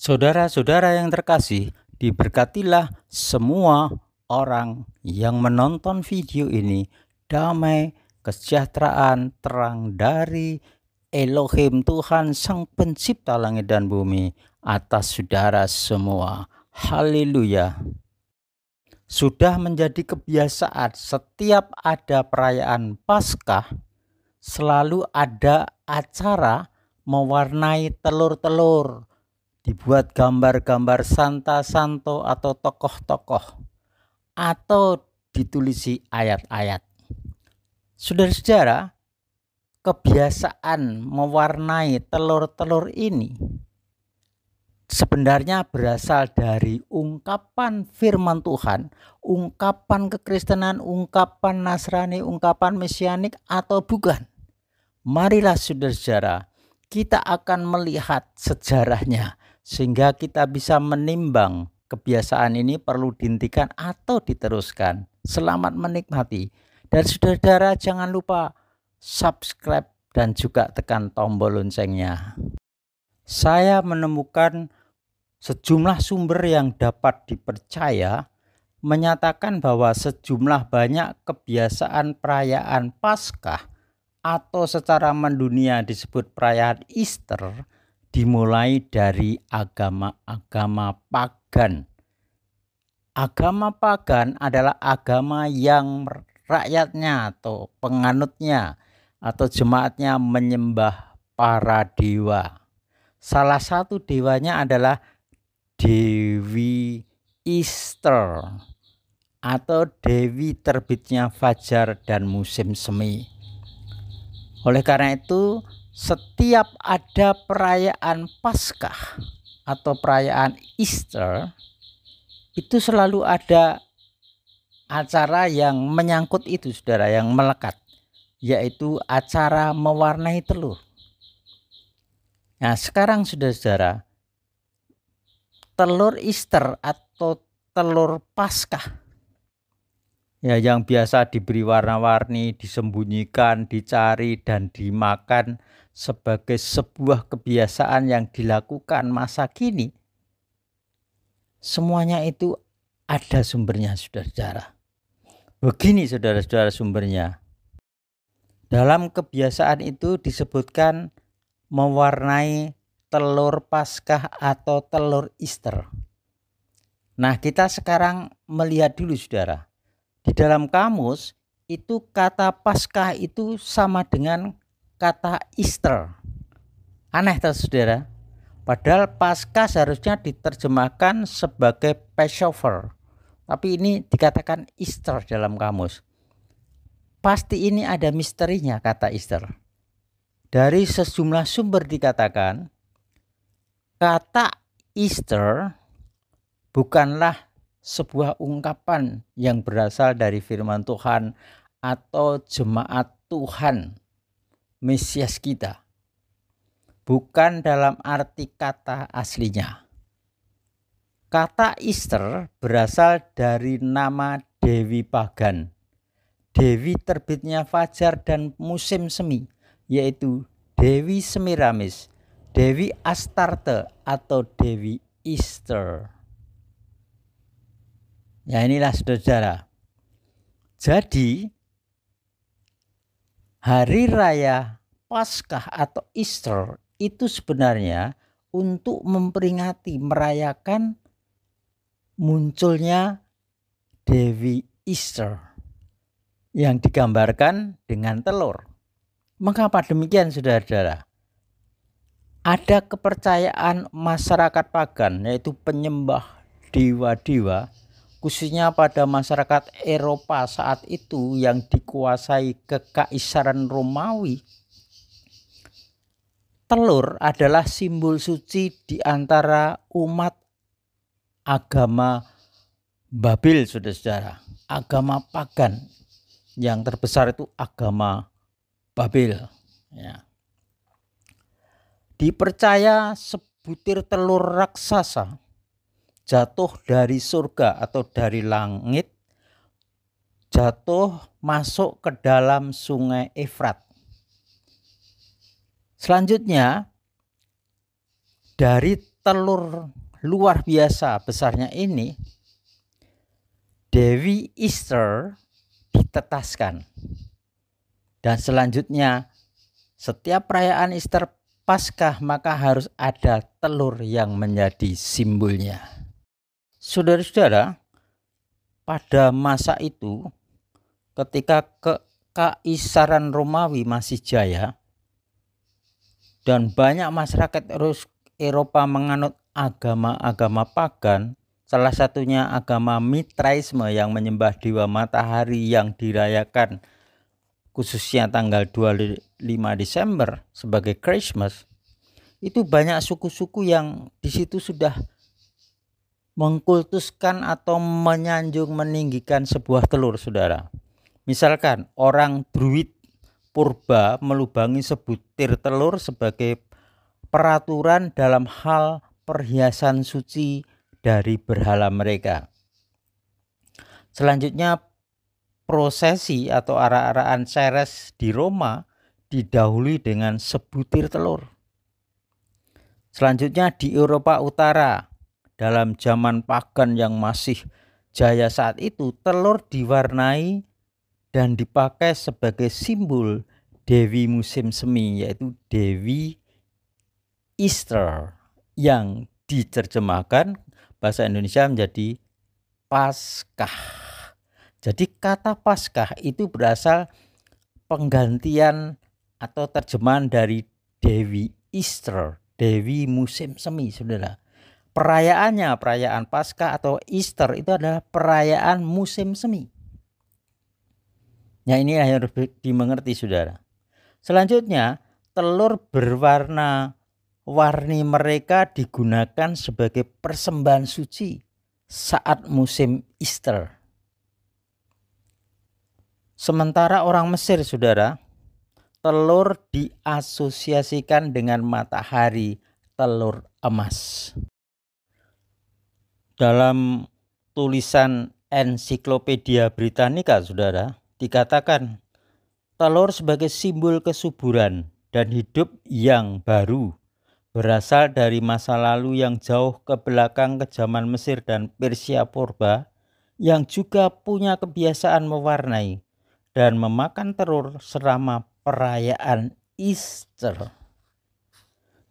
Saudara-saudara yang terkasih, diberkatilah semua orang yang menonton video ini. Damai, kesejahteraan, terang dari Elohim Tuhan Sang Pencipta langit dan bumi atas saudara semua. Haleluya. Sudah menjadi kebiasaan setiap ada perayaan Paskah, selalu ada acara mewarnai telur-telur. Dibuat gambar-gambar Santa Santo atau tokoh-tokoh, atau ditulisi ayat-ayat. Saudara-saudara, kebiasaan mewarnai telur-telur ini sebenarnya berasal dari ungkapan firman Tuhan, ungkapan kekristenan, ungkapan Nasrani, ungkapan mesianik atau bukan. Marilah saudara-saudara, kita akan melihat sejarahnya sehingga kita bisa menimbang kebiasaan ini perlu dihentikan atau diteruskan. Selamat menikmati. Dan saudara-saudara jangan lupa subscribe dan juga tekan tombol loncengnya. Saya menemukan sejumlah sumber yang dapat dipercaya menyatakan bahwa sejumlah banyak kebiasaan perayaan Paskah atau secara mendunia disebut perayaan Easter dimulai dari agama-agama pagan. Agama pagan adalah agama yang rakyatnya atau penganutnya atau jemaatnya menyembah para dewa. Salah satu dewanya adalah Dewi Easter atau Dewi terbitnya fajar dan musim semi. Oleh karena itu, setiap ada perayaan Paskah atau perayaan Easter, itu selalu ada acara yang menyangkut itu, saudara, yang melekat, yaitu acara mewarnai telur. Nah, sekarang saudara-saudara, telur Easter atau telur Paskah ya, yang biasa diberi warna-warni, disembunyikan, dicari, dan dimakan sebagai sebuah kebiasaan yang dilakukan masa kini. Semuanya itu ada sumbernya, saudara-saudara. Begini saudara-saudara sumbernya. Dalam kebiasaan itu disebutkan mewarnai telur Paskah atau telur Easter. Nah, kita sekarang melihat dulu, saudara. Di dalam kamus itu kata Paskah itu sama dengan kata Easter. Aneh tak, saudara? Padahal Paskah seharusnya diterjemahkan sebagai Passover, tapi ini dikatakan Easter dalam kamus. Pasti ini ada misterinya kata Easter. Dari sejumlah sumber dikatakan kata Easter bukanlah sebuah ungkapan yang berasal dari firman Tuhan atau jemaat Tuhan Mesias kita. Bukan dalam arti kata aslinya. Kata Easter berasal dari nama Dewi Pagan, Dewi terbitnya fajar dan musim semi, yaitu Dewi Semiramis, Dewi Astarte atau Dewi Easter. Ya, inilah saudara. Jadi hari raya Paskah atau Easter itu sebenarnya untuk memperingati, merayakan munculnya Dewi Easter yang digambarkan dengan telur. Mengapa demikian, saudara-saudara? Ada kepercayaan masyarakat pagan, yaitu penyembah dewa-dewa, khususnya pada masyarakat Eropa saat itu yang dikuasai kekaisaran Romawi. Telur adalah simbol suci di antara umat agama Babel, saudara-saudara. Agama pagan yang terbesar itu agama Babel. Ya. Dipercaya sebutir telur raksasa jatuh dari surga atau dari langit, jatuh masuk ke dalam sungai Efrat. Selanjutnya, dari telur luar biasa besarnya ini, Dewi Easter ditetaskan. Dan selanjutnya setiap perayaan Easter Paskah maka harus ada telur yang menjadi simbolnya. Saudara-saudara, pada masa itu ketika Kekaisaran Romawi masih jaya dan banyak masyarakat Eropa menganut agama-agama pagan, salah satunya agama Mitraisme yang menyembah dewa matahari yang dirayakan khususnya tanggal 25 Desember sebagai Christmas. Itu banyak suku-suku yang di situ sudah mengkultuskan atau menyanjung meninggikan sebuah telur, saudara. Misalkan orang Druid purba melubangi sebutir telur sebagai peraturan dalam hal perhiasan suci dari berhala mereka. Selanjutnya prosesi atau arak-arakan Ceres di Roma didahului dengan sebutir telur. Selanjutnya di Eropa Utara, dalam zaman pagan yang masih jaya saat itu, telur diwarnai dan dipakai sebagai simbol Dewi musim semi, yaitu Dewi Easter, yang diterjemahkan bahasa Indonesia menjadi Paskah. Jadi kata Paskah itu berasal penggantian atau terjemahan dari Dewi Easter, Dewi musim semi, saudara. Perayaannya, perayaan Paskah atau Easter itu adalah perayaan musim semi. Ya, ini harus dimengerti, saudara. Selanjutnya, telur berwarna-warni mereka digunakan sebagai persembahan suci saat musim Easter. Sementara orang Mesir, saudara, telur diasosiasikan dengan matahari, telur emas. Dalam tulisan Ensiklopedia Britannica, saudara, dikatakan telur sebagai simbol kesuburan dan hidup yang baru berasal dari masa lalu yang jauh ke belakang ke zaman Mesir dan Persia purba yang juga punya kebiasaan mewarnai dan memakan telur selama perayaan Easter.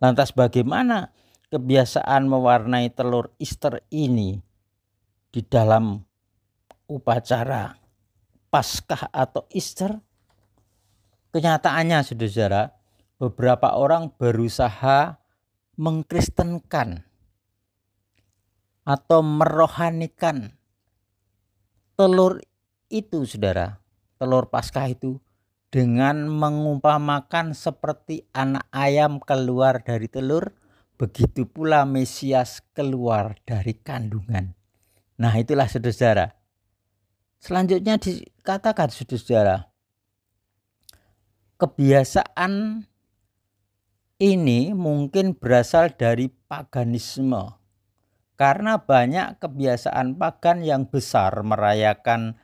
Lantas bagaimana kebiasaan mewarnai telur Easter ini di dalam upacara Paskah atau Easter? Kenyataannya, saudara, beberapa orang berusaha mengkristenkan atau merohanikan telur itu, saudara. Telur Paskah itu dengan mengumpamakan seperti anak ayam keluar dari telur, begitu pula Mesias keluar dari kandungan. Nah, itulah saudara. Selanjutnya dikatakan, saudara, kebiasaan ini mungkin berasal dari paganisme, karena banyak kebiasaan pagan yang besar merayakan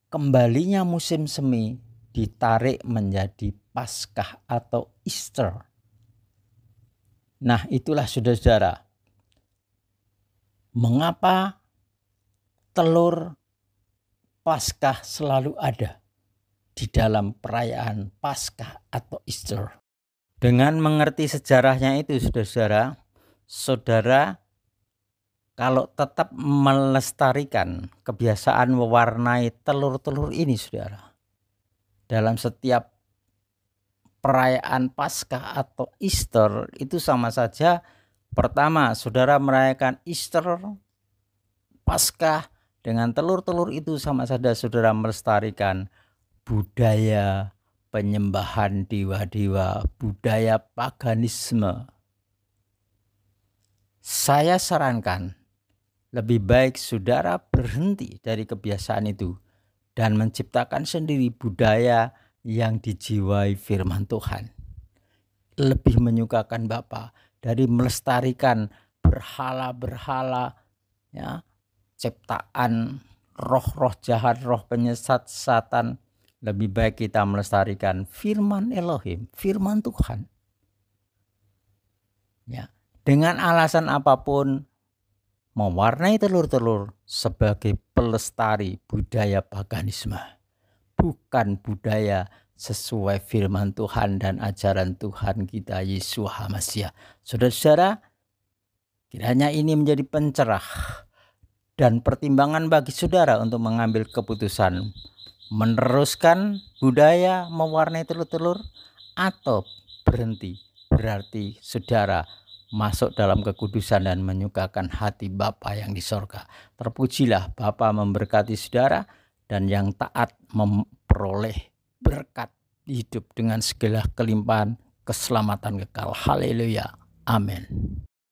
kembalinya musim semi ditarik menjadi Paskah atau Easter. Nah, itulah saudara, mengapa telur Paskah selalu ada di dalam perayaan Paskah atau Easter. Dengan mengerti sejarahnya itu, saudara, kalau tetap melestarikan kebiasaan mewarnai telur-telur ini, saudara, dalam setiap perayaan Paskah atau Easter, itu sama saja. Pertama, saudara merayakan Easter, Paskah dengan telur-telur itu, sama saja saudara melestarikan budaya penyembahan dewa-dewa, budaya paganisme. Saya sarankan lebih baik saudara berhenti dari kebiasaan itu dan menciptakan sendiri budaya yang dijiwai firman Tuhan. Lebih menyukakan Bapa dari melestarikan berhala-berhala, ya, ciptaan roh-roh jahat, roh penyesat setan. Lebih baik kita melestarikan firman Elohim, firman Tuhan. Ya, dengan alasan apapun mewarnai telur-telur sebagai pelestari budaya paganisme, bukan budaya sesuai firman Tuhan dan ajaran Tuhan kita Yesus HaMasiah. Saudara-saudara, kiranya ini menjadi pencerah dan pertimbangan bagi saudara untuk mengambil keputusan meneruskan budaya mewarnai telur-telur atau berhenti. Berarti saudara masuk dalam kekudusan dan menyukakan hati Bapa yang di sorga. Terpujilah Bapa memberkati saudara, dan yang taat memperoleh berkat hidup dengan segala kelimpahan keselamatan kekal. Haleluya. Amin.